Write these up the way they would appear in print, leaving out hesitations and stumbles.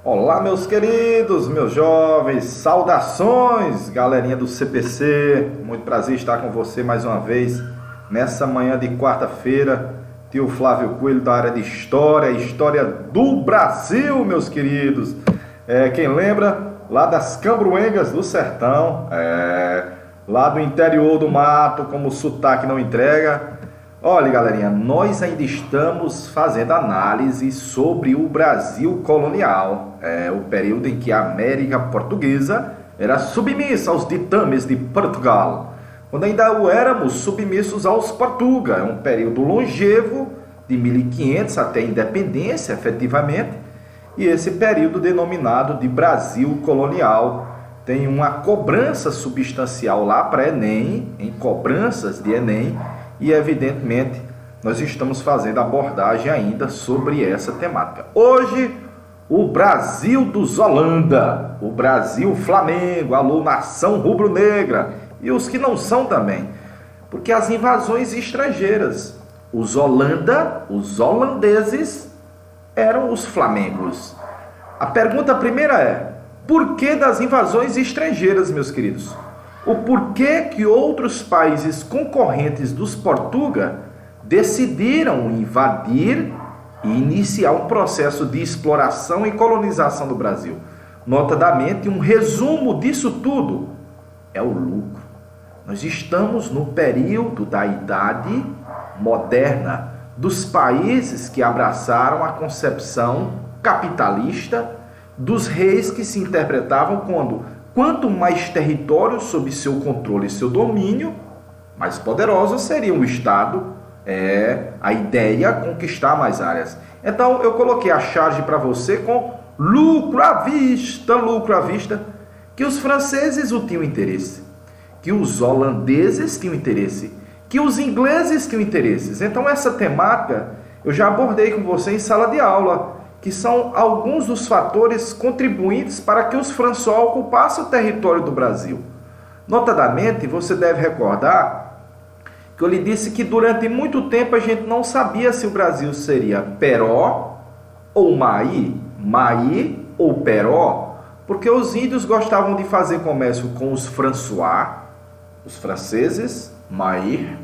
Olá, meus queridos, meus jovens, saudações, galerinha do CPC, muito prazer estar com você mais uma vez, nessa manhã de quarta-feira, tio Flávio Coelho da área de História do Brasil, meus queridos, quem lembra, lá das Cambruengas do Sertão, lá do interior do mato, como o sotaque não entrega. Olha, galerinha, nós ainda estamos fazendo análise sobre o Brasil colonial, o período em que a América Portuguesa era submissa aos ditames de Portugal, quando ainda éramos submissos aos Portuga. É um período longevo, de 1500 até a independência, efetivamente, e esse período denominado de Brasil colonial tem uma cobrança substancial lá para Enem, em cobranças de Enem, e evidentemente nós estamos fazendo abordagem ainda sobre essa temática. Hoje, o Brasil dos Holanda, o Brasil Flamengo, alô nação rubro-negra e os que não são também, porque as invasões estrangeiras, os holandeses eram os flamengos. A pergunta primeira é: por que das invasões estrangeiras, meus queridos? O porquê que outros países concorrentes dos Portuga decidiram invadir e iniciar um processo de exploração e colonização do Brasil. Notadamente, um resumo disso tudo é o lucro. Nós estamos no período da Idade Moderna, dos países que abraçaram a concepção capitalista, dos reis que se interpretavam quanto mais território sob seu controle e seu domínio, mais poderoso seria o Estado, a ideia conquistar mais áreas. Então eu coloquei a charge para você com lucro à vista, que os franceses tinham interesse, que os holandeses tinham interesse, que os ingleses tinham interesses. Então essa temática eu já abordei com você em sala de aula, que são alguns dos fatores contribuintes para que os François ocupassem o território do Brasil. Notadamente, você deve recordar que eu lhe disse que durante muito tempo a gente não sabia se o Brasil seria Peró ou Maí ou Peró, porque os índios gostavam de fazer comércio com os François, os franceses, Maí,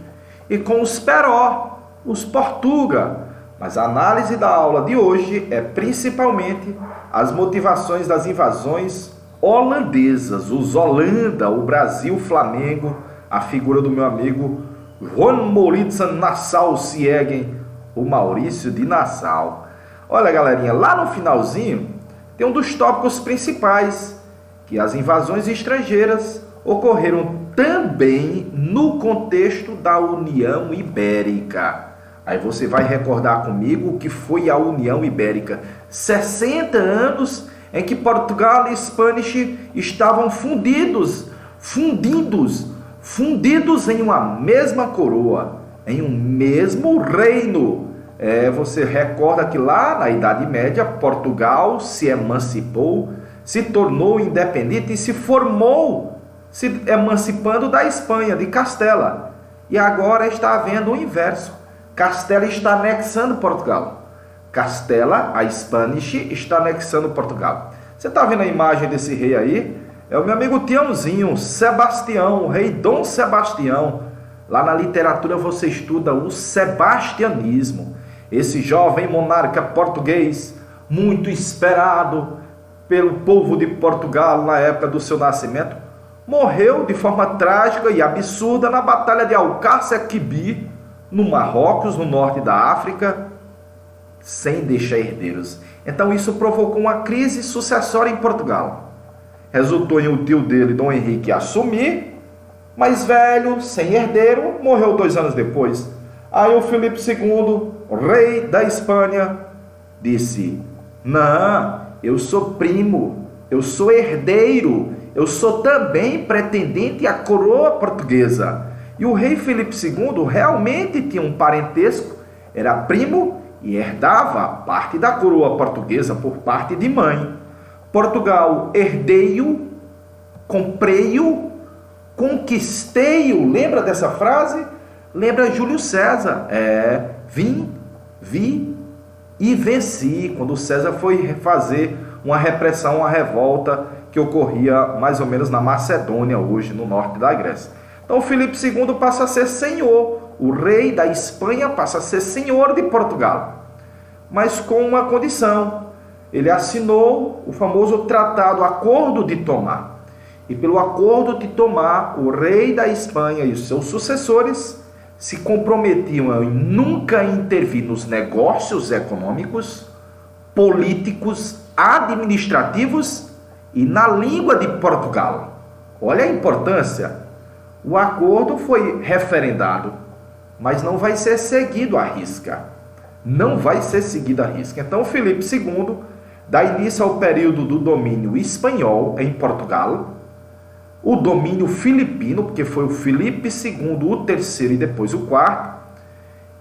e com os Peró, os Portuga. Mas a análise da aula de hoje é principalmente as motivações das invasões holandesas, os Holanda, o Brasil Flamengo, a figura do meu amigo Juan Maurits Nassau-Siegen, o Maurício de Nassau. Olha, galerinha, lá no finalzinho tem um dos tópicos principais, que as invasões estrangeiras ocorreram também no contexto da União Ibérica. Aí você vai recordar comigo o que foi a União Ibérica. 60 anos em que Portugal e Spanish estavam fundidos em uma mesma coroa, em um mesmo reino. Você recorda que lá na Idade Média, Portugal se emancipou, se tornou independente e se formou, se emancipando da Espanha, de Castela. E agora está havendo o inverso. Castela está anexando Portugal. Castela, a Spanish, está anexando Portugal. Você está vendo a imagem desse rei aí? É o meu amigo Tiãozinho, Sebastião, o rei Dom Sebastião. Lá na literatura você estuda o sebastianismo. Esse jovem monarca português, muito esperado pelo povo de Portugal na época do seu nascimento, morreu de forma trágica e absurda na Batalha de Alcácer Quibir, no Marrocos, no norte da África, sem deixar herdeiros. Então isso provocou uma crise sucessória em Portugal. Resultou em o tio dele, Dom Henrique, assumir, mas velho, sem herdeiro, morreu 2 anos depois. Aí o Filipe II, rei da Espanha, disse: não, eu sou primo, eu sou herdeiro, eu sou também pretendente à coroa portuguesa. E o rei Filipe II realmente tinha um parentesco, era primo e herdava parte da coroa portuguesa por parte de mãe. Portugal, herdei-o, comprei-o, conquistei-o. Lembra dessa frase? Lembra Júlio César? Vim, vi e venci. Quando César foi fazer uma repressão, uma revolta que ocorria mais ou menos na Macedônia, hoje no norte da Grécia. Então Filipe II passa a ser senhor, o rei da Espanha passa a ser senhor de Portugal, mas com uma condição: ele assinou o famoso tratado Acordo de Tomar. E pelo Acordo de Tomar, o rei da Espanha e os seus sucessores se comprometiam em nunca intervir nos negócios econômicos, políticos, administrativos e na língua de Portugal. Olha a importância. O acordo foi referendado, mas não vai ser seguido à risca. Não vai ser seguido à risca. Então, Filipe II dá início ao período do domínio espanhol em Portugal, o domínio filipino, porque foi o Filipe II, o terceiro e depois o quarto,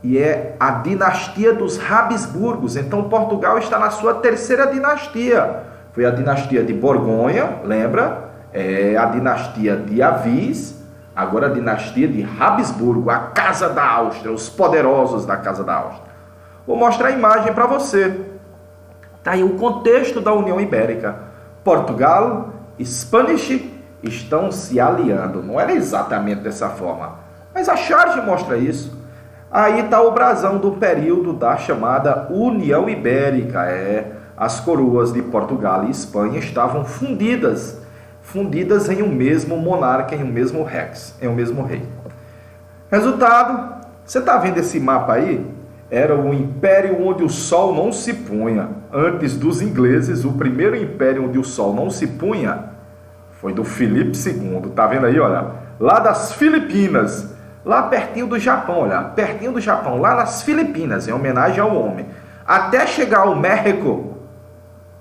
e é a dinastia dos Habsburgos. Então Portugal está na sua terceira dinastia. Foi a dinastia de Borgonha, lembra? É a dinastia de Avis, agora a dinastia de Habsburgo, a Casa da Áustria, os poderosos da Casa da Áustria. Vou mostrar a imagem para você. Está aí o contexto da União Ibérica. Portugal, Spanish estão se aliando. Não era exatamente dessa forma, mas a charge mostra isso. Aí está o brasão do período da chamada União Ibérica. As coroas de Portugal e Espanha estavam fundidas em um mesmo monarca, em um mesmo rex, em um mesmo rei. Resultado, você está vendo esse mapa aí? Era o império onde o sol não se punha. Antes dos ingleses, o primeiro império onde o sol não se punha foi do Filipe II. Tá vendo aí, olha? Lá das Filipinas, lá pertinho do Japão, olha, pertinho do Japão, lá nas Filipinas, em homenagem ao homem, até chegar ao México.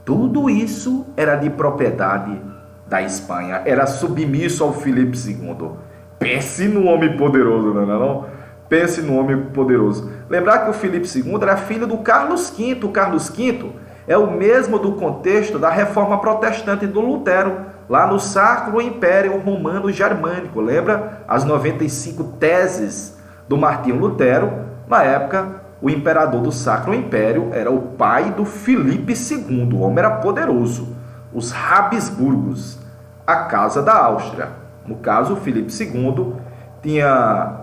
Tudo isso era de propriedade da Espanha, era submisso ao Filipe II. Pense no homem poderoso, não é não? Pense no homem poderoso. Lembrar que o Filipe II era filho do Carlos V. O Carlos V é o mesmo do contexto da reforma protestante do Lutero, lá no Sacro Império Romano Germânico. Lembra as 95 teses do Martinho Lutero? Na época, o imperador do Sacro Império era o pai do Filipe II. O homem era poderoso. Os Habsburgos, a Casa da Áustria. No caso, o Filipe II tinha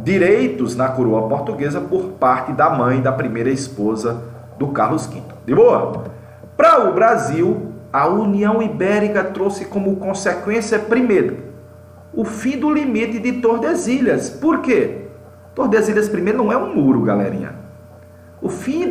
direitos na coroa portuguesa por parte da mãe da primeira esposa do Carlos V. De boa? Para o Brasil, a União Ibérica trouxe como consequência, primeiro, o fim do limite de Tordesilhas. Por quê? Tordesilhas, primeiro, não é um muro, galerinha. O fim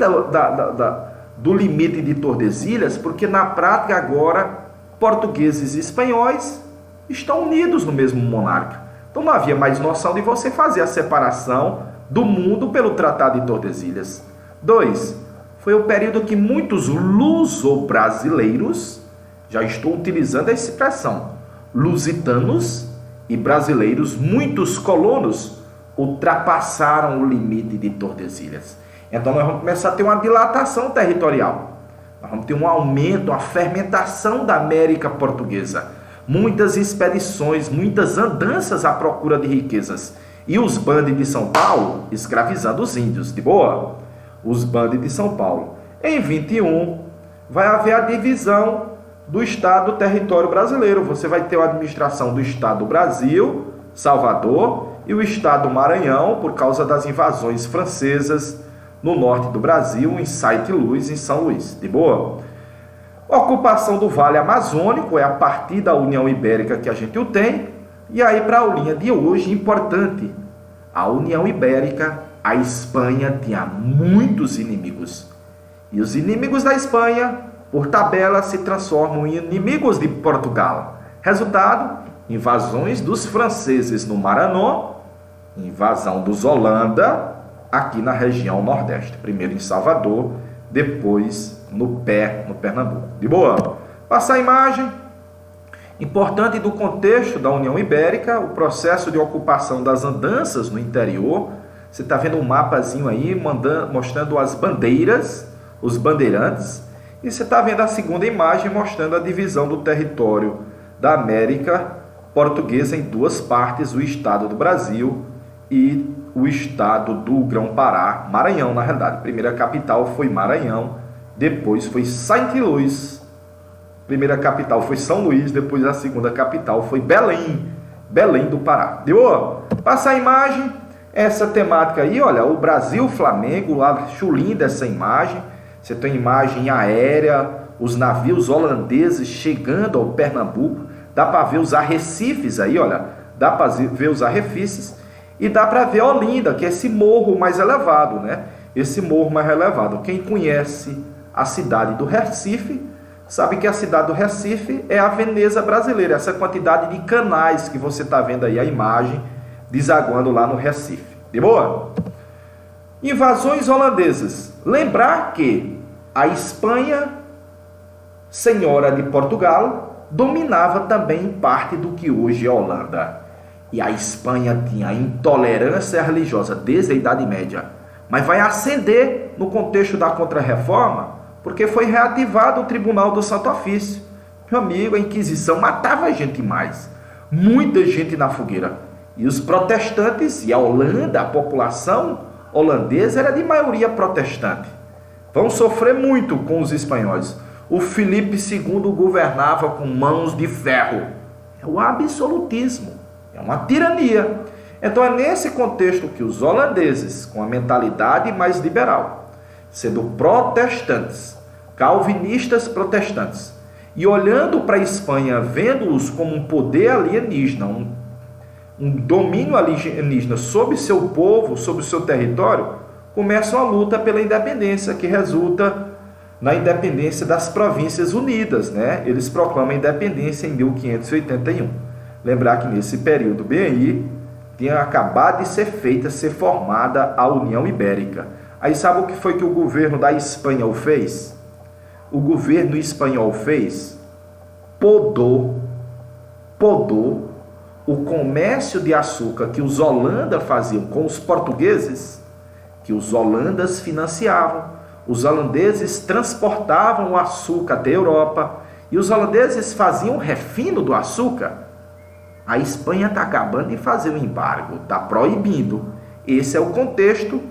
do limite de Tordesilhas, porque na prática agora, portugueses e espanhóis estão unidos no mesmo monarca. Então não havia mais noção de você fazer a separação do mundo pelo Tratado de Tordesilhas. 2. Foi o período que muitos luso-brasileiros, já estou utilizando a expressão, lusitanos e brasileiros, muitos colonos, ultrapassaram o limite de Tordesilhas. Então nós vamos começar a ter uma dilatação territorial. Nós vamos ter um aumento, uma fermentação da América Portuguesa. Muitas expedições, muitas andanças à procura de riquezas. E os bandos de São Paulo escravizando os índios. De boa? Os bandos de São Paulo. Em 21, vai haver a divisão do Estado do território brasileiro. Você vai ter a administração do Estado do Brasil, Salvador, e o Estado do Maranhão, por causa das invasões francesas no norte do Brasil, em Saint-Louis, em São Luís. De boa? A ocupação do Vale Amazônico é a partir da União Ibérica que a gente o tem. E aí, para a aulinha de hoje, importante, a União Ibérica, a Espanha tinha muitos inimigos. E os inimigos da Espanha, por tabela, se transformam em inimigos de Portugal. Resultado, invasões dos franceses no Maranhão, invasão dos Holanda aqui na região Nordeste. Primeiro em Salvador, depois no Pernambuco. De boa? Passar a imagem. Importante do contexto da União Ibérica, o processo de ocupação das andanças no interior. Você está vendo um mapazinho aí mostrando as bandeiras, os bandeirantes. E você está vendo a segunda imagem mostrando a divisão do território da América Portuguesa em duas partes, o estado do Brasil e o estado do Grão-Pará, Maranhão na realidade. A primeira capital foi Maranhão, depois foi Saint-Louis, Primeira capital foi São Luís, depois a segunda capital foi Belém, Belém do Pará. Deu? Passa a imagem, essa temática aí, olha, o Brasil-Flamengo, acho linda essa imagem. Você tem imagem aérea, os navios holandeses chegando ao Pernambuco. Dá para ver os arrecifes aí, olha, dá para ver os arrecifes e dá para ver Olinda, que é esse morro mais elevado, né? Esse morro mais elevado. Quem conhece a cidade do Recife, sabe que a cidade do Recife é a Veneza brasileira, essa quantidade de canais que você está vendo aí, a imagem, desaguando lá no Recife. De boa? Invasões holandesas. Lembrar que a Espanha, senhora de Portugal, dominava também parte do que hoje é a Holanda. E a Espanha tinha intolerância religiosa desde a Idade Média, mas vai ascender no contexto da Contra-Reforma, porque foi reativado o Tribunal do Santo Ofício. Meu amigo, a Inquisição matava gente mais, muita gente na fogueira. E os protestantes, e a Holanda, a população holandesa era de maioria protestante. Vão sofrer muito com os espanhóis. O Filipe II governava com mãos de ferro. É o absolutismo, é uma tirania. Então é nesse contexto que os holandeses, com a mentalidade mais liberal, sendo protestantes, calvinistas protestantes, e olhando para a Espanha, vendo-os como um poder alienígena, um domínio alienígena sobre seu povo, sobre o seu território, começam a luta pela independência, que resulta na independência das Províncias Unidas, né? Eles proclamam a independência em 1581. Lembrar que nesse período bem aí, tinha acabado de ser formada a União Ibérica. Aí sabe o que foi que o governo da Espanha fez? O governo espanhol fez? Podou o comércio de açúcar que os holandas faziam com os portugueses, que os holandas financiavam. Os holandeses transportavam o açúcar até a Europa e os holandeses faziam o refino do açúcar. A Espanha está acabando de fazer o embargo, está proibindo. Esse é o contexto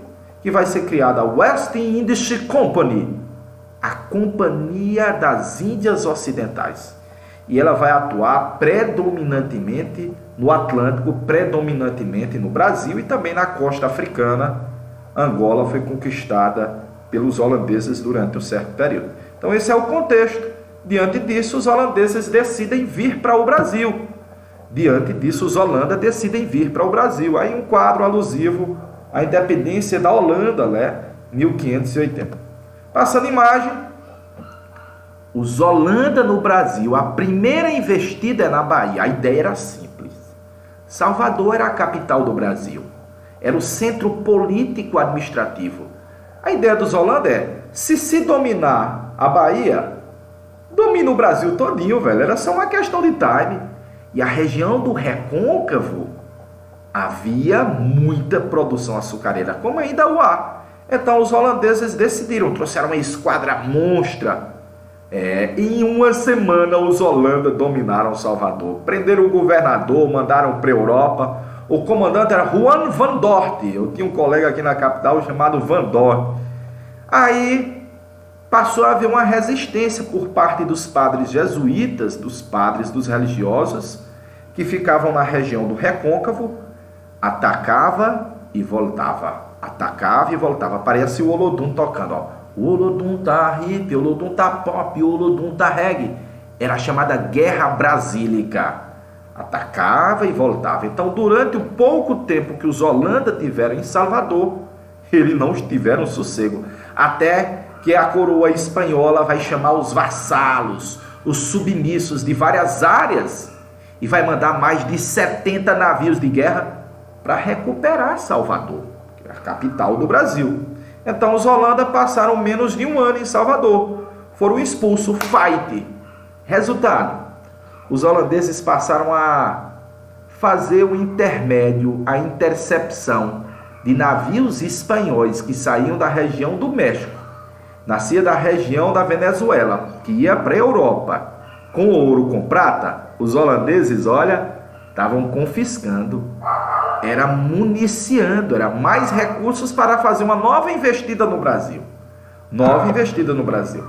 que vai ser criada a West Indies Company, a Companhia das Índias Ocidentais. E ela vai atuar predominantemente no Atlântico, predominantemente no Brasil e também na costa africana. Angola foi conquistada pelos holandeses durante um certo período. Então esse é o contexto. Diante disso, os holandeses decidem vir para o Brasil. Diante disso, os holandas decidem vir para o Brasil. Aí um quadro alusivo à independência da Holanda, né? 1580. Passando imagem, os holandas no Brasil, a primeira investida é na Bahia. A ideia era simples. Salvador era a capital do Brasil. Era o centro político administrativo. A ideia dos holandas é, se dominar a Bahia, domina o Brasil todinho, velho. Era só uma questão de time. E a região do Recôncavo havia muita produção açucareira, como ainda o há. Então os holandeses decidiram, trouxeram uma esquadra monstra. Em uma semana os holandas dominaram Salvador. Prenderam o governador, mandaram para a Europa. O comandante era Juan van Dort. Eu tinha um colega aqui na capital chamado Van Dort. Aí passou a haver uma resistência por parte dos padres jesuítas, dos padres dos religiosos, que ficavam na região do Recôncavo, atacava e voltava. Atacava e voltava. Parece o Olodum tocando, ó. O Olodum tá hip, o Olodum tá pop, o Olodum tá reggae. Era a chamada Guerra Brasílica. Atacava e voltava. Então, durante o pouco tempo que os holandas tiveram em Salvador, eles não tiveram sossego. Até que a coroa espanhola vai chamar os vassalos, os submissos de várias áreas, e vai mandar mais de 70 navios de guerra para recuperar Salvador, que é a capital do Brasil. Então os holandas passaram menos de um ano em Salvador, foram expulsos, fight. Resultado, os holandeses passaram a fazer o intermédio, a intercepção de navios espanhóis que saíam da região do México, nascia da região da Venezuela, que ia para a Europa, com ouro, com prata. Os holandeses, olha, estavam confiscando, era municiando, era mais recursos para fazer uma nova investida no Brasil. Nova investida no Brasil.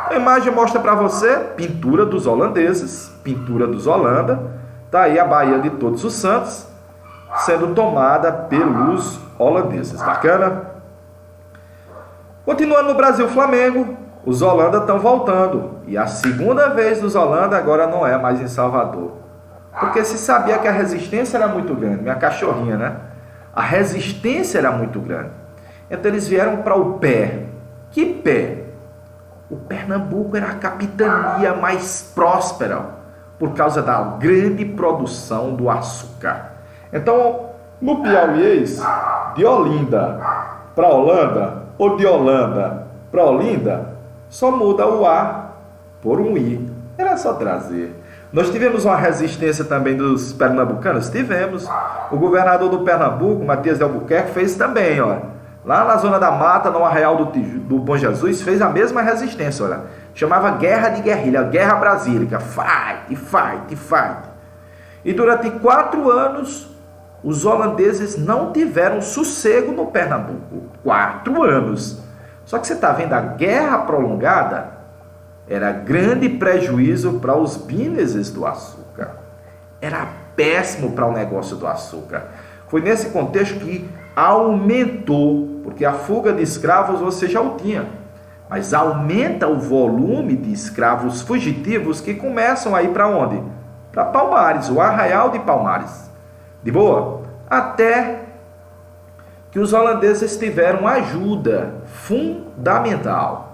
A imagem mostra para você pintura dos holandeses, pintura dos Holanda. Está aí a Baía de Todos os Santos sendo tomada pelos holandeses. Bacana? Continuando no Brasil Flamengo, os Holanda estão voltando. E a segunda vez dos Holanda agora não é mais em Salvador. Porque se sabia que a resistência era muito grande. Minha cachorrinha, né? A resistência era muito grande. Então eles vieram para o pé. Que pé? O Pernambuco era a capitania mais próspera por causa da grande produção do açúcar. Então, no piauiês, de Olinda para Holanda ou de Holanda para Olinda, só muda o A por um I. Era só trazer. Nós tivemos uma resistência também dos pernambucanos? Tivemos. O governador do Pernambuco, Matias de Albuquerque, fez também, olha. Lá na zona da mata, no Arraial do Bom Jesus, fez a mesma resistência, olha. Chamava guerra de guerrilha, guerra brasílica. Fight, fight, fight. E durante 4 anos, os holandeses não tiveram sossego no Pernambuco. 4 anos. Só que você está vendo, a guerra prolongada era grande prejuízo para os businesses do açúcar. Era péssimo para o negócio do açúcar. Foi nesse contexto que aumentou, porque a fuga de escravos você já o tinha, mas aumenta o volume de escravos fugitivos que começam a ir para onde? Para Palmares, o Arraial de Palmares. De boa? Até que os holandeses tiveram ajuda fundamental.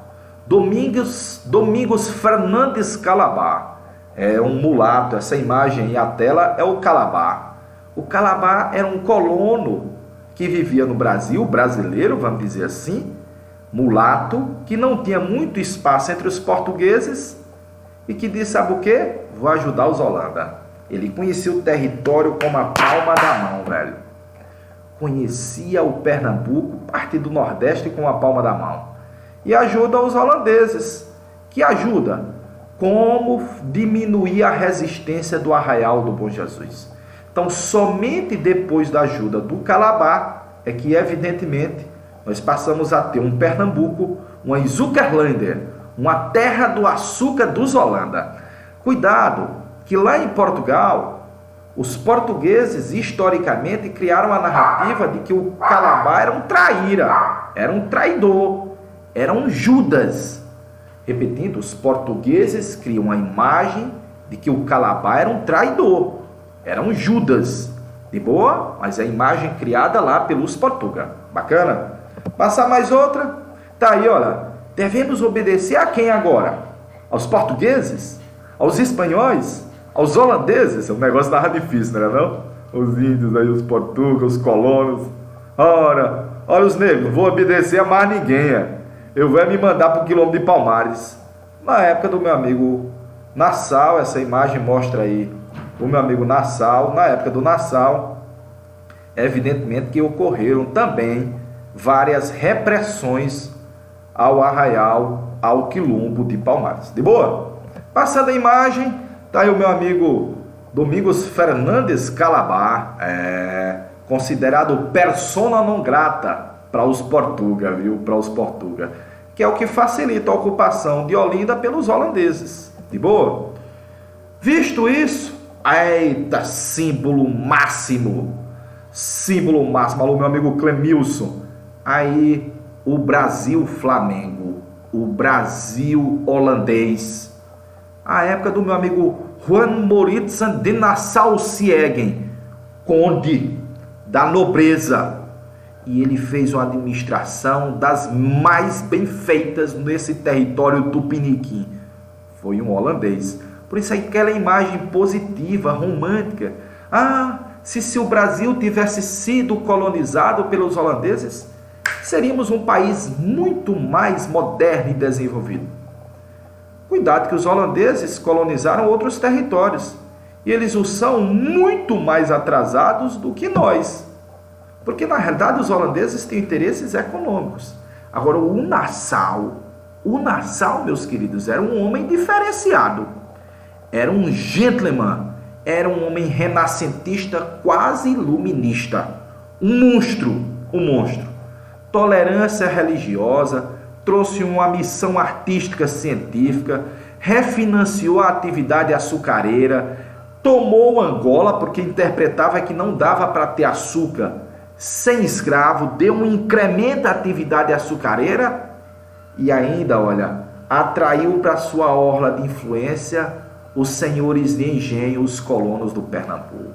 Domingos Fernandes Calabar, é um mulato, essa imagem aí, a tela é o Calabar. O Calabar era um colono que vivia no Brasil, brasileiro, vamos dizer assim, mulato, que não tinha muito espaço entre os portugueses e que disse, sabe o quê? Vou ajudar os Holanda. Ele conhecia o território como a palma da mão, velho. Conhecia o Pernambuco, parte do Nordeste, com a palma da mão. E ajuda os holandeses. Que ajuda? Como diminuir a resistência do Arraial do Bom Jesus. Então, somente depois da ajuda do Calabar é que, evidentemente, nós passamos a ter um Pernambuco, uma Zuckerlander, uma terra do açúcar dos Holanda. Cuidado, que lá em Portugal, os portugueses, historicamente, criaram a narrativa de que o Calabar era um traíra, era um traidor, era um Judas. Repetindo, os portugueses criam a imagem de que o Calabar era um traidor. Era um Judas, de boa, mas a imagem criada lá pelos portugueses. Bacana? Passar mais outra. Tá aí, olha. Devemos obedecer a quem agora? Aos portugueses? Aos espanhóis? Aos holandeses? O negócio estava difícil, não era não? Os índios aí, os portugueses, os colonos. Ora, olha os negros, não vou obedecer a mais ninguém. Eu vou me mandar para o quilômetro de Palmares. Na época do meu amigo Nassau, essa imagem mostra aí o meu amigo Nassau, na época do Nassau, evidentemente que ocorreram também várias repressões ao Arraial, ao quilombo de Palmares. De boa? Passando a imagem, está aí o meu amigo Domingos Fernandes Calabar, considerado persona non grata para os portugueses, viu? Para os portugueses, que é o que facilita a ocupação de Olinda pelos holandeses. De boa? Visto isso, eita, símbolo máximo, alô meu amigo Clemilson, aí o Brasil Flamengo, o Brasil holandês, a época do meu amigo Juan Moritzen de Nassau-Siegen, conde da nobreza, e ele fez uma administração das mais bem feitas nesse território tupiniquim, foi um holandês. Por isso aquela imagem positiva, romântica. Se o Brasil tivesse sido colonizado pelos holandeses, seríamos um país muito mais moderno e desenvolvido. Cuidado que os holandeses colonizaram outros territórios. E eles o são muito mais atrasados do que nós. Porque na realidade os holandeses têm interesses econômicos. Agora o Nassau, meus queridos, era um homem diferenciado. Era um gentleman, era um homem renascentista quase iluminista. Um monstro. Tolerância religiosa, trouxe uma missão artística científica, refinanciou a atividade açucareira, tomou Angola, porque interpretava que não dava para ter açúcar sem escravo, deu um incremento à atividade açucareira e ainda, olha, atraiu para sua orla de influência os senhores de engenho, os colonos do Pernambuco.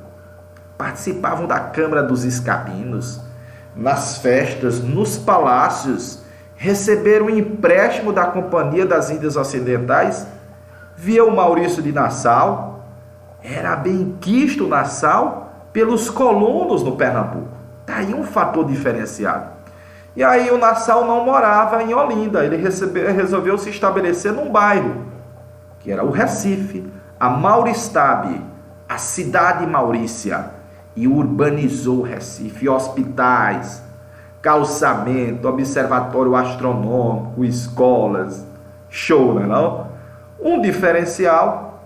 Participavam da Câmara dos Escabinos, nas festas, nos palácios, receberam um empréstimo da Companhia das Índias Ocidentais, via o Maurício de Nassau, era bem quisto Nassau pelos colonos no Pernambuco. Está aí um fator diferenciado. E aí o Nassau não morava em Olinda, ele resolveu se estabelecer num bairro, que era o Recife, a Mauristabe, a cidade Maurícia, e urbanizou o Recife, hospitais, calçamento, observatório astronômico, escolas, show, não é não? Um diferencial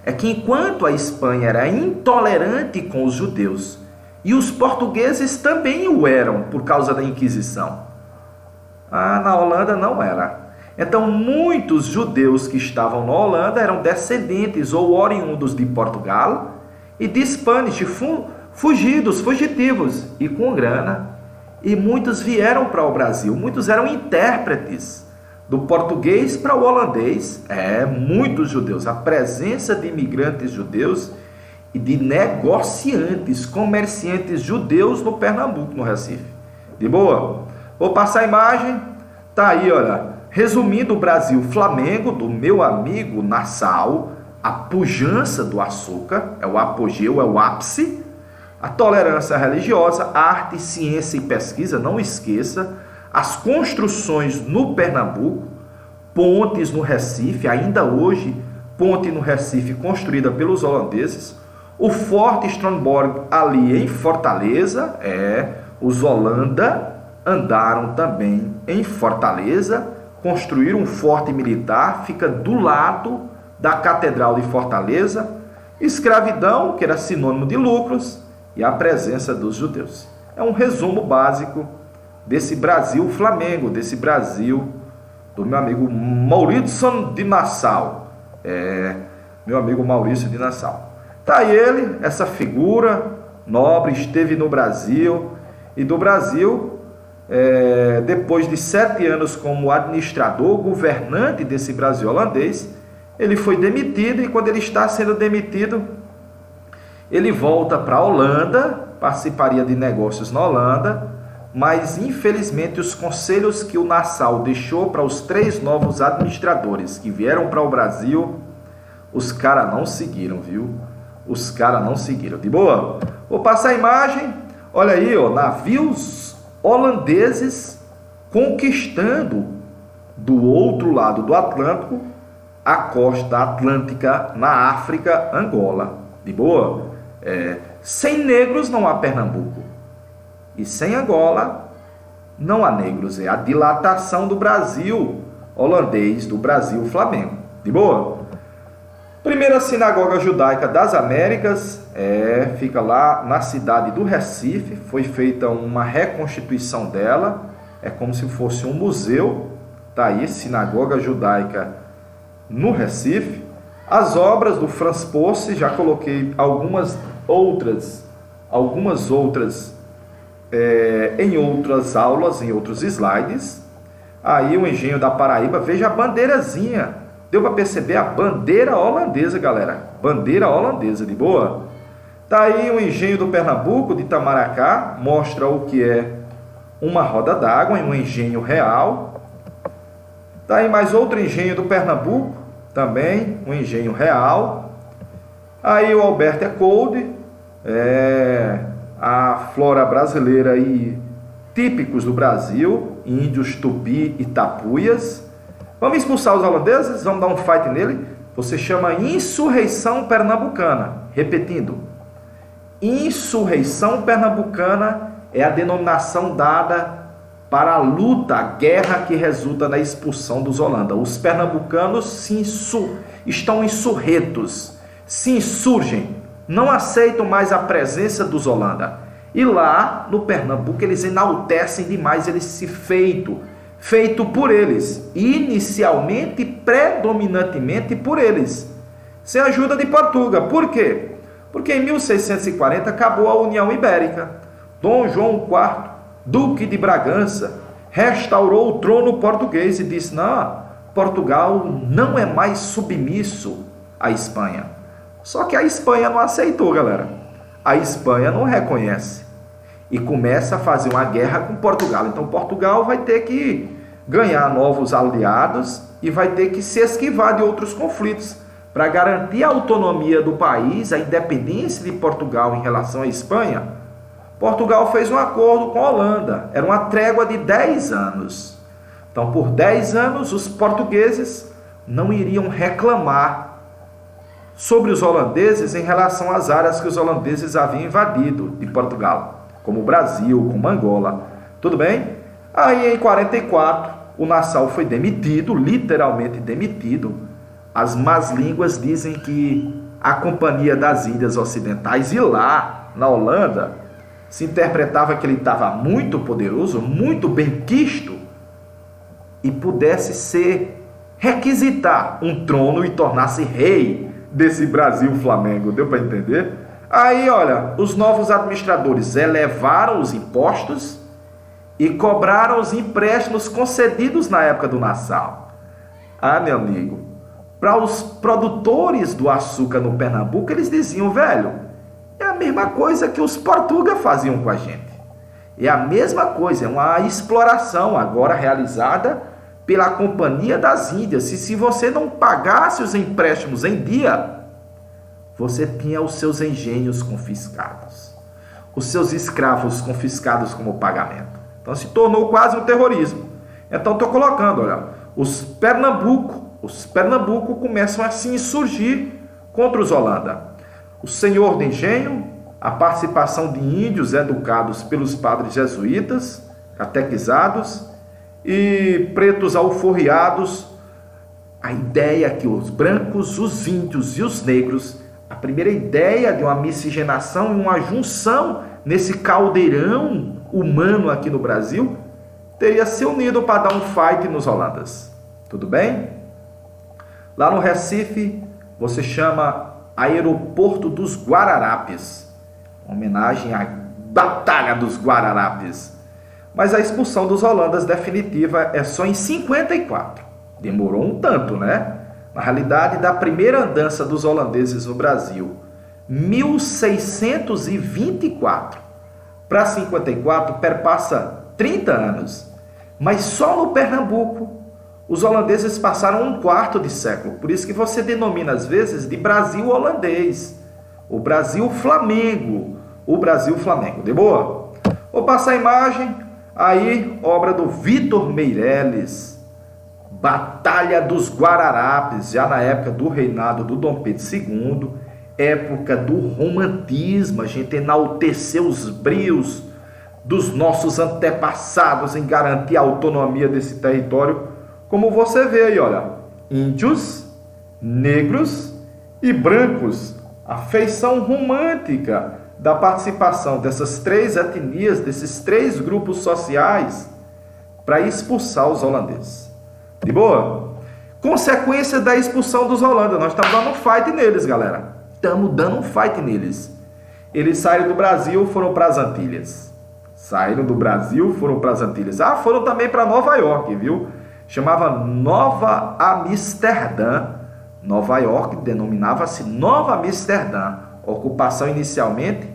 é que enquanto a Espanha era intolerante com os judeus, e os portugueses também o eram por causa da Inquisição, na Holanda não era. Então muitos judeus que estavam na Holanda eram descendentes ou oriundos de Portugal e de Spanish, fugitivos e com grana. E muitos vieram para o Brasil, muitos eram intérpretes do português para o holandês. Muitos judeus, a presença de imigrantes judeus e de negociantes, comerciantes judeus no Pernambuco, no Recife. De boa? Vou passar a imagem, tá aí, olha, resumindo o Brasil Flamengo, do meu amigo Nassau, a pujança do açúcar, é o apogeu, é o ápice, a tolerância religiosa, arte, ciência e pesquisa, não esqueça, as construções no Pernambuco, pontes no Recife, ainda hoje, ponte no Recife construída pelos holandeses, o Forte Stromborg ali em Fortaleza, os Holanda andaram também em Fortaleza, construíram um forte militar, fica do lado da Catedral de Fortaleza, escravidão, que era sinônimo de lucros, e a presença dos judeus. É um resumo básico desse Brasil Flamengo, desse Brasil do meu amigo Maurício de Nassau. Meu amigo Maurício de Nassau. Tá aí ele, essa figura nobre, esteve no Brasil, e do Brasil, depois de 7 anos como administrador, governante desse Brasil holandês, ele foi demitido, e quando ele está sendo demitido, ele volta para a Holanda, participaria de negócios na Holanda, mas infelizmente os conselhos que o Nassau deixou para os 3 novos administradores que vieram para o Brasil, os caras não seguiram, viu? Os caras não seguiram. De boa? Vou passar a imagem. Olha aí, ó, navios holandeses conquistando do outro lado do Atlântico a costa atlântica na África, Angola. De boa? Sem negros não há Pernambuco. E sem Angola não há negros. É a dilatação do Brasil holandês, do Brasil Flamengo. De boa? Primeira sinagoga judaica das Américas, fica lá na cidade do Recife. Foi feita uma reconstituição dela, é como se fosse um museu. Tá aí, sinagoga judaica no Recife. As obras do Franz Posse, já coloquei algumas outras em outras aulas, em outros slides. Aí o Engenho da Paraíba, veja a bandeirazinha. Deu para perceber a bandeira holandesa, galera. Bandeira holandesa, de boa? Tá aí o Engenho do Pernambuco, de Itamaracá, mostra o que é uma roda d'água em um engenho real. Tá aí mais outro engenho do Pernambuco, também um engenho real. Aí o Alberto Ecolde, a flora brasileira e típicos do Brasil, índios tupi e tapuias. Vamos expulsar os holandeses? Vamos dar um fight nele? Você chama insurreição pernambucana. Repetindo, insurreição pernambucana é a denominação dada para a luta, a guerra que resulta na expulsão dos Holanda. Os pernambucanos estão insurretos, se insurgem, não aceitam mais a presença dos Holanda. E lá no Pernambuco eles enaltecem demais esse feito, feito por eles, inicialmente, predominantemente por eles, sem a ajuda de Portugal. Por quê? Porque em 1640 acabou a União Ibérica. Dom João IV, Duque de Bragança, restaurou o trono português e disse: não, Portugal não é mais submisso à Espanha. Só que a Espanha não aceitou, galera. A Espanha não reconhece e começa a fazer uma guerra com Portugal. Então Portugal vai ter que ganhar novos aliados e vai ter que se esquivar de outros conflitos para garantir a autonomia do país, a independência de Portugal em relação à Espanha. Portugal fez um acordo com a Holanda, era uma trégua de 10 anos. Então, por 10 anos, os portugueses não iriam reclamar sobre os holandeses em relação às áreas que os holandeses haviam invadido de Portugal, como o Brasil, como Angola. Tudo bem? Aí, em 44, o Nassau foi demitido, literalmente demitido. As más línguas dizem que a Companhia das Índias Ocidentais, e lá, na Holanda, se interpretava que ele estava muito poderoso, muito benquisto, e pudesse requisitar um trono e tornar-se rei desse Brasil Flamengo. Deu para entender? Aí, olha, os novos administradores elevaram os impostos e cobraram os empréstimos concedidos na época do Nassau. Ah, meu amigo, para os produtores do açúcar no Pernambuco, eles diziam: velho, é a mesma coisa que os portugueses faziam com a gente. É a mesma coisa, é uma exploração agora realizada pela Companhia das Índias. Se você não pagasse os empréstimos em dia, você tinha os seus engenhos confiscados, os seus escravos confiscados como pagamento. Então se tornou quase um terrorismo. Então estou colocando, olha, os Pernambuco começam a se insurgir contra os Holanda. O senhor de engenho, a participação de índios educados pelos padres jesuítas, catequizados, e pretos alforriados. A ideia que os brancos, os índios e os negros, a primeira ideia de uma miscigenação e uma junção nesse caldeirão humano aqui no Brasil, teria se unido para dar um fight nos holandas. Tudo bem? Lá no Recife, você chama Aeroporto dos Guararapes, homenagem à Batalha dos Guararapes. Mas a expulsão dos holandas definitiva é só em 54. Demorou um tanto, né? Na realidade, da primeira andança dos holandeses no Brasil, 1624 para 54, perpassa 30 anos. Mas só no Pernambuco, os holandeses passaram um quarto de século. Por isso que você denomina, às vezes, de Brasil holandês. O Brasil Flamengo. O Brasil Flamengo. De boa? Vou passar a imagem. Aí, obra do Vitor Meireles, Batalha dos Guararapes, já na época do reinado do Dom Pedro II, época do romantismo. A gente enalteceu os brios dos nossos antepassados em garantir a autonomia desse território, como você vê aí, olha, índios, negros e brancos, a feição romântica da participação dessas três etnias, desses três grupos sociais, para expulsar os holandeses. De boa? Consequência da expulsão dos holandas, nós estamos dando um fight neles, galera. Estamos dando um fight neles. Eles saíram do Brasil, foram para as Antilhas. Saíram do Brasil, foram para as Antilhas. Ah, foram também para Nova York, viu? Chamava Nova Amsterdã. Nova York denominava-se Nova Amsterdã. Ocupação inicialmente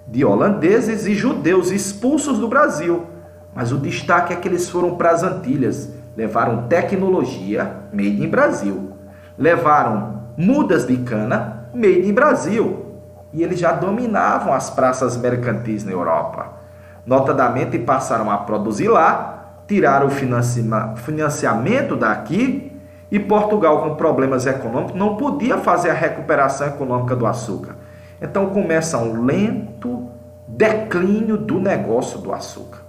de holandeses e judeus expulsos do Brasil. Mas o destaque é que eles foram para as Antilhas. Levaram tecnologia, made in Brasil. Levaram mudas de cana, made in Brasil. E eles já dominavam as praças mercantis na Europa. Notadamente passaram a produzir lá, tiraram o financiamento daqui, e Portugal, com problemas econômicos, não podia fazer a recuperação econômica do açúcar. Então começa um lento declínio do negócio do açúcar.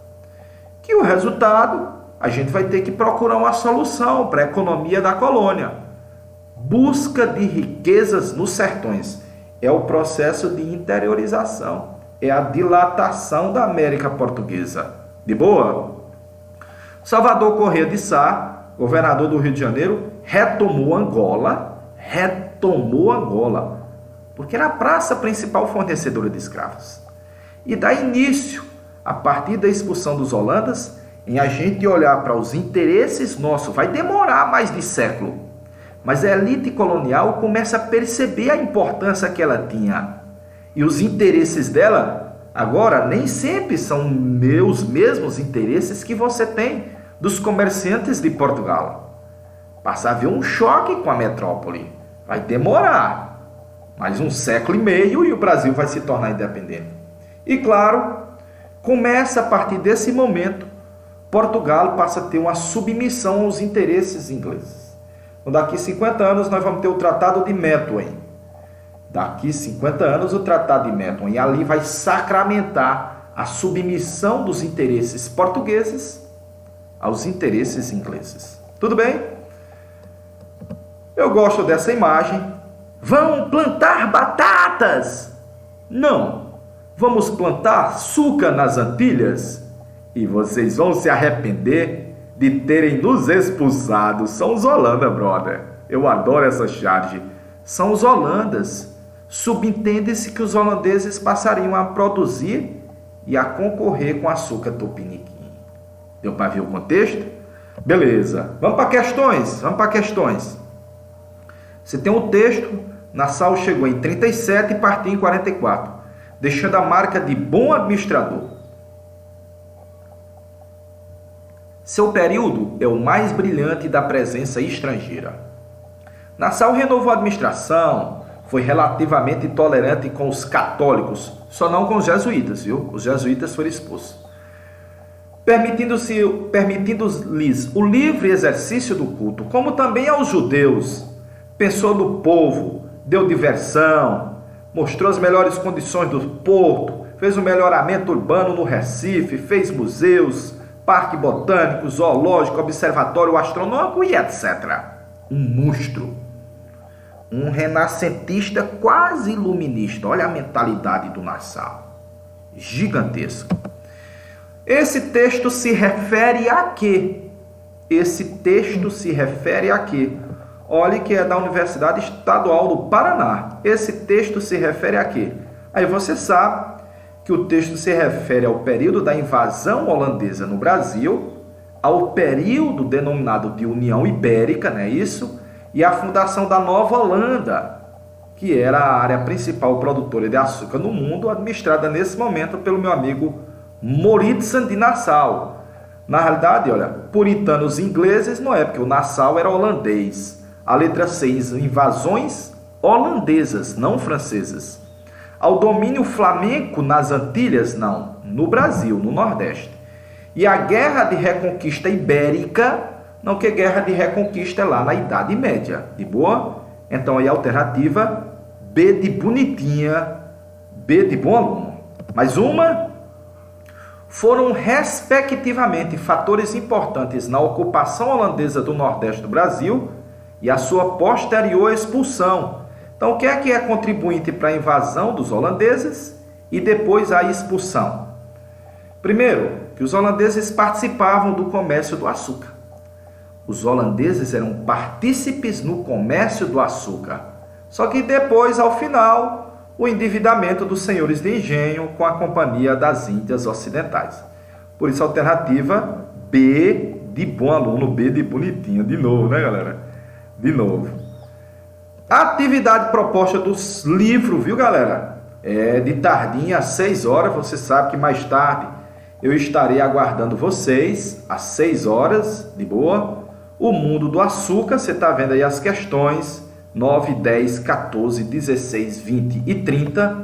Que o resultado, a gente vai ter que procurar uma solução para a economia da colônia. Busca de riquezas nos sertões. É o processo de interiorização. É a dilatação da América Portuguesa. De boa? Salvador Corrêa de Sá, governador do Rio de Janeiro, retomou Angola, porque era a praça principal fornecedora de escravos. E dá início, a partir da expulsão dos holandas, em a gente olhar para os interesses nossos. Vai demorar mais de século, mas a elite colonial começa a perceber a importância que ela tinha. E os interesses dela, agora, nem sempre são meus mesmos interesses que você tem dos comerciantes de Portugal. Passa a haver um choque com a metrópole. Vai demorar mais um século e meio e o Brasil vai se tornar independente. E claro, começa a partir desse momento, Portugal passa a ter uma submissão aos interesses ingleses. Então, daqui 50 anos nós vamos ter o Tratado de Methuen. Daqui 50 anos o Tratado de Methuen. E ali vai sacramentar a submissão dos interesses portugueses aos interesses ingleses. Tudo bem? Eu gosto dessa imagem. Vão plantar batatas? Não. Vamos plantar açúcar nas Antilhas? E vocês vão se arrepender de terem nos expulsado. São os holandas, brother. Eu adoro essa charge. São os holandas. Subentende-se que os holandeses passariam a produzir e a concorrer com açúcar tupiniquim. Deu para ver o contexto? Beleza. Vamos para questões. Você tem um texto, Nassau chegou em 37 e partiu em 44, deixando a marca de bom administrador. Seu período é o mais brilhante da presença estrangeira. Nassau renovou a administração, foi relativamente tolerante com os católicos, só não com os jesuítas, viu? Os jesuítas foram expulsos. Permitindo-lhes o livre exercício do culto, como também aos judeus. Pensou no povo, deu diversão, mostrou as melhores condições do porto, fez um melhoramento urbano no Recife, fez museus, parque botânico, zoológico, observatório astronômico e etc. Um monstro. Um renascentista quase iluminista. Olha a mentalidade do Nassau. Gigantesco. Esse texto se refere a quê? Olhe que é da Universidade Estadual do Paraná. Esse texto se refere a quê? Aí você sabe que o texto se refere ao período da invasão holandesa no Brasil, ao período denominado de União Ibérica, não é isso? E a fundação da Nova Holanda, que era a área principal produtora de açúcar no mundo, administrada nesse momento pelo meu amigo Mauritsen de Nassau. Na realidade, olha, puritanos ingleses não é, porque o Nassau era holandês. A letra 6, invasões holandesas, não francesas. Ao domínio flamenco nas Antilhas, não, no Brasil, no Nordeste. E a guerra de reconquista ibérica, não, que guerra de reconquista é lá na Idade Média, de boa? Então aí a alternativa B de bonitinha, B de bom aluno. Mais uma. Foram respectivamente fatores importantes na ocupação holandesa do Nordeste do Brasil e a sua posterior expulsão. Então, o que é contribuinte para a invasão dos holandeses e depois a expulsão? Primeiro, que os holandeses participavam do comércio do açúcar. Os holandeses eram partícipes no comércio do açúcar. Só que depois, ao final, o endividamento dos senhores de engenho com a Companhia das Índias Ocidentais. Por isso, a alternativa B de bom aluno, B de bonitinho. De novo, né, galera? De novo. A atividade proposta dos livros, viu, galera? É de tardinha às 6 horas. Você sabe que mais tarde eu estarei aguardando vocês às 6 horas, de boa. O mundo do açúcar, você está vendo aí as questões 9, 10, 14, 16, 20 e 30.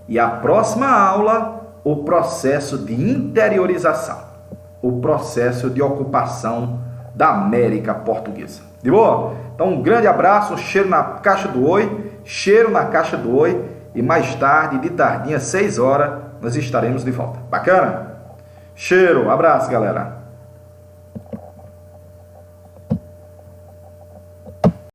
E a próxima aula, o processo de interiorização, o processo de ocupação da América Portuguesa. De boa? Então, um grande abraço, um cheiro na caixa do Oi, e mais tarde, de tardinha, 6 horas, nós estaremos de volta. Bacana? Cheiro, abraço, galera.